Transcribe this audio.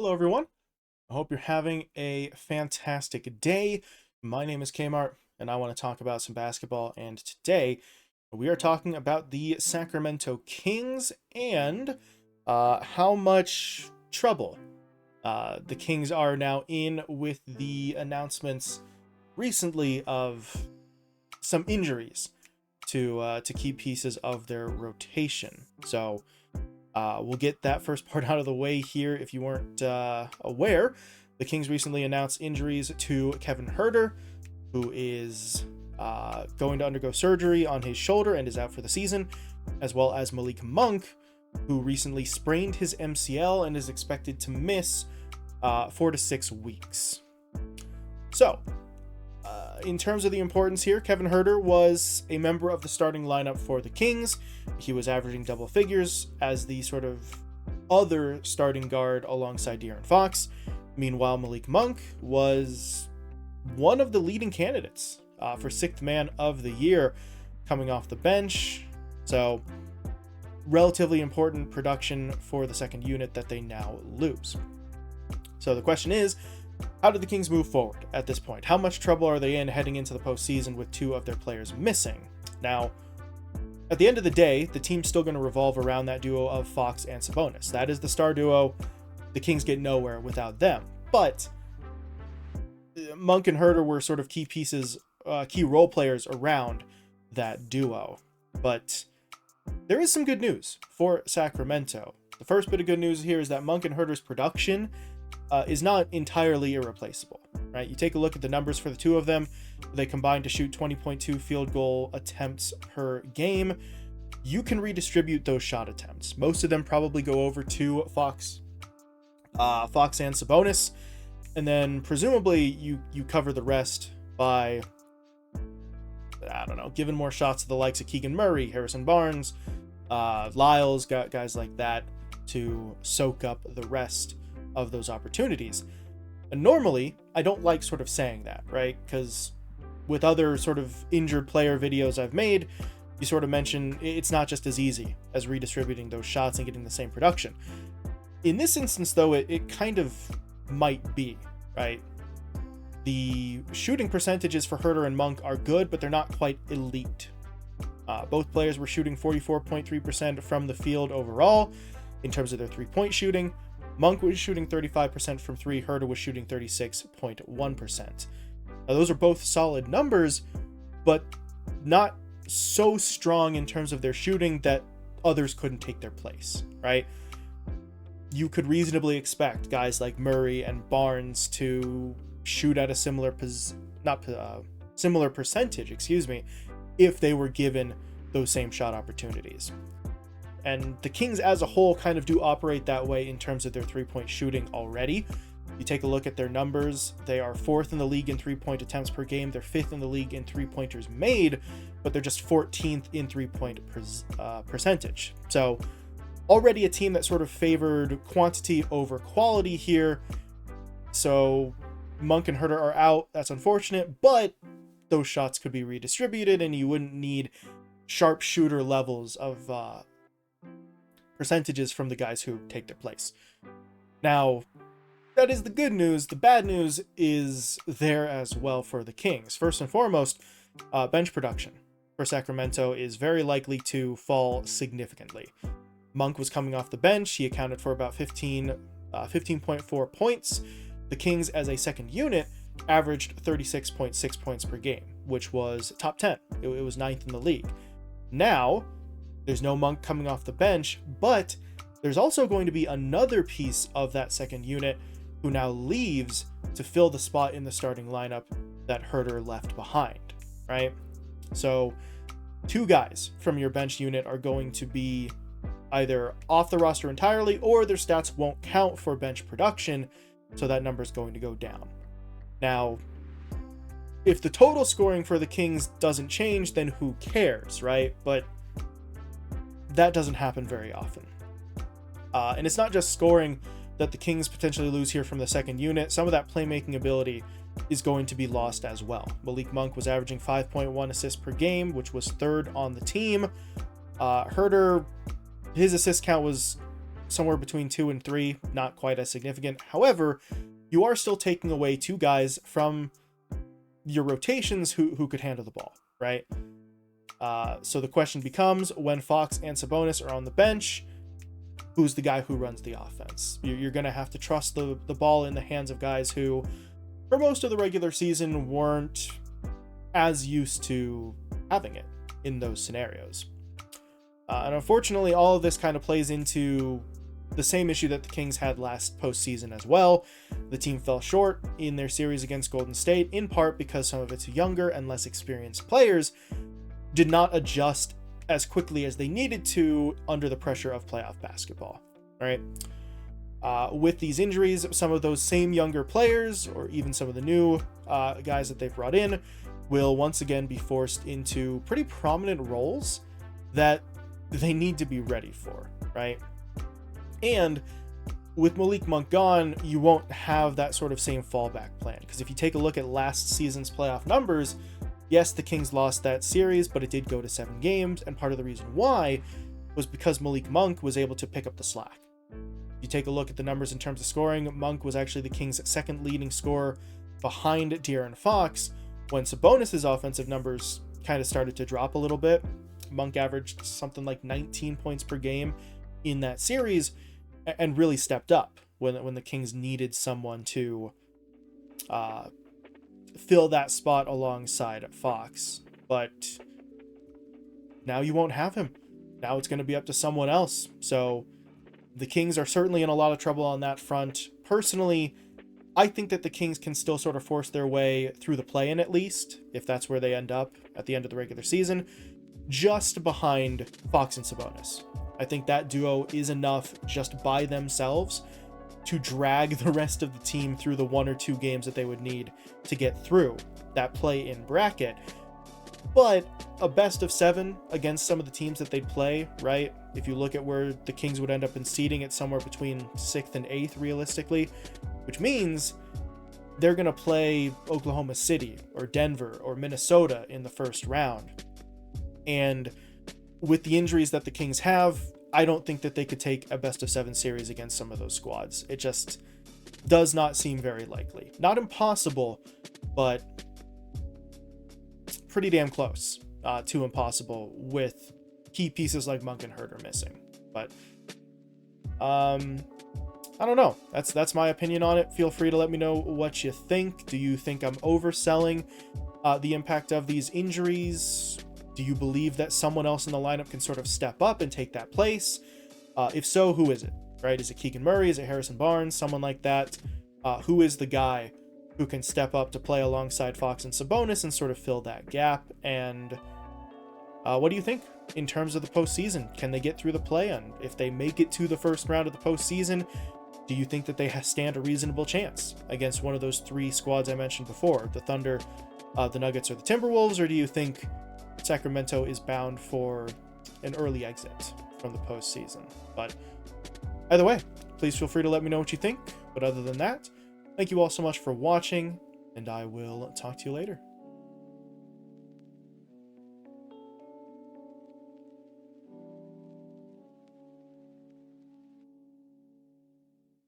Hello, everyone. I hope you're having a fantastic day. My name is Kmart, and I want to talk about some basketball. And today, we are talking about the Sacramento Kings and how much trouble the Kings are now in with the announcements recently of some injuries to key pieces of their rotation. So we'll get that first part out of the way here. If you weren't aware, the Kings recently announced injuries to Kevin Huerter, who is going to undergo surgery on his shoulder and is out for the season, as well as Malik Monk, who recently sprained his MCL and is expected to miss 4 to 6 weeks. So, in terms of the importance here, Kevin Huerter was a member of the starting lineup for the Kings. He was averaging double figures as the sort of other starting guard alongside De'Aaron Fox. Meanwhile, Malik Monk was one of the leading candidates for sixth man of the year coming off the bench. So, relatively important production for the second unit that they now lose. So the question is, how did the Kings move forward at this point? How much trouble are they in heading into the postseason with two of their players missing? Now, at the end of the day, the team's still going to revolve around that duo of Fox and Sabonis. That is the star duo. The Kings get nowhere without them. But Monk and Huerter were sort of key pieces, key role players around that duo. But there is some good news for Sacramento. The first bit of good news here is that Monk and Huerter's production is not entirely irreplaceable, right? You take a look at the numbers for the two of them. They combine to shoot 20.2 field goal attempts per game. You can redistribute those shot attempts. Most of them probably go over to Fox and Sabonis, and then presumably you cover the rest by, I don't know, giving more shots to the likes of Keegan Murray, Harrison Barnes, Lyles, guys like that to soak up the rest of those opportunities. And normally, I don't like sort of saying that, right? Because with other sort of injured player videos I've made, you sort of mention it's not just as easy as redistributing those shots and getting the same production. In this instance, though, it kind of might be, right? The shooting percentages for Huerter and Monk are good, but they're not quite elite. Both players were shooting 44.3% from the field overall in terms of their three-point shooting. Monk was shooting 35% from three. Huerter was shooting 36.1%. Now, those are both solid numbers, but not so strong in terms of their shooting that others couldn't take their place, right? You could reasonably expect guys like Murray and Barnes to shoot at a similar percentage, if they were given those same shot opportunities. And the Kings as a whole kind of do operate that way in terms of their three-point shooting already. You take a look at their numbers, they are 4th in the league in three-point attempts per game. They're 5th in the league in three-pointers made, but they're just 14th in three-point percentage. So already a team that sort of favored quantity over quality here. So Monk and Huerter are out. That's unfortunate, but those shots could be redistributed and you wouldn't need sharpshooter levels of percentages from the guys who take their place. Now, that is the good news. The bad news is there as well for the Kings. First and foremost, bench production for Sacramento is very likely to fall significantly. Monk was coming off the bench. He accounted for about 15.4 points. The Kings, as a second unit, averaged 36.6 points per game, which was top 10. It was 9th in the league. Now, there's no Monk coming off the bench, but there's also going to be another piece of that second unit who now leaves to fill the spot in the starting lineup that Huerter left behind, right? So 2 guys from your bench unit are going to be either off the roster entirely or their stats won't count for bench production, so that number is going to go down. Now, if the total scoring for the Kings doesn't change, then who cares, right? But that doesn't happen very often. And it's not just scoring that the Kings potentially lose here from the second unit. Some of that playmaking ability is going to be lost as well. Malik Monk was averaging 5.1 assists per game, which was 3rd on the team. Huerter, his assist count was somewhere between 2 and 3, not quite as significant. However, you are still taking away 2 guys from your rotations who could handle the ball, right? So the question becomes, when Fox and Sabonis are on the bench, who's the guy who runs the offense? You're going to have to trust the ball in the hands of guys who, for most of the regular season, weren't as used to having it in those scenarios. And unfortunately, all of this kind of plays into the same issue that the Kings had last postseason as well. The team fell short in their series against Golden State, in part because some of its younger and less experienced players did not adjust as quickly as they needed to under the pressure of playoff basketball, right? With these injuries, some of those same younger players, or even some of the new guys that they've brought in, will once again be forced into pretty prominent roles that they need to be ready for, right? And with Malik Monk gone, you won't have that sort of same fallback plan. Because if you take a look at last season's playoff numbers, yes, the Kings lost that series, but it did go to 7 games. And part of the reason why was because Malik Monk was able to pick up the slack. You take a look at the numbers in terms of scoring, Monk was actually the Kings' second leading scorer behind De'Aaron Fox. When Sabonis' offensive numbers kind of started to drop a little bit, Monk averaged something like 19 points per game in that series and really stepped up when the Kings needed someone to fill that spot alongside Fox. But now you won't have him. Now it's going to be up to someone else. So the Kings are certainly in a lot of trouble on that front. Personally, I think that the Kings can still sort of force their way through the play-in, at least, if that's where they end up at the end of the regular season, just behind Fox and Sabonis. I think that duo is enough just by themselves to drag the rest of the team through the 1 or 2 games that they would need to get through that play-in bracket. But a best of 7 against some of the teams that they'd play, right? If you look at where the Kings would end up in seeding, it's somewhere between 6th and 8th realistically, which means they're going to play Oklahoma City or Denver or Minnesota in the first round. And with the injuries that the Kings have, I don't think that they could take a best of 7 series against some of those squads. It just does not seem very likely. Not impossible, but pretty damn close to impossible with key pieces like Monk and Huerter missing. But I don't know. That's my opinion on it. Feel free to let me know what you think. Do you think I'm overselling the impact of these injuries? Do you believe that someone else in the lineup can sort of step up and take that place? If so, who is it? Right? Is it Keegan Murray? Is it Harrison Barnes? Someone like that? Who is the guy who can step up to play alongside Fox and Sabonis and sort of fill that gap? And what do you think in terms of the postseason? Can they get through the play-in? If they make it to the first round of the postseason, do you think that they stand a reasonable chance against one of those 3 squads I mentioned before, the Thunder, the Nuggets, or the Timberwolves? Or do you think Sacramento is bound for an early exit from the postseason? But either way, please feel free to let me know what you think. But other than that, thank you all so much for watching, and I will talk to you later.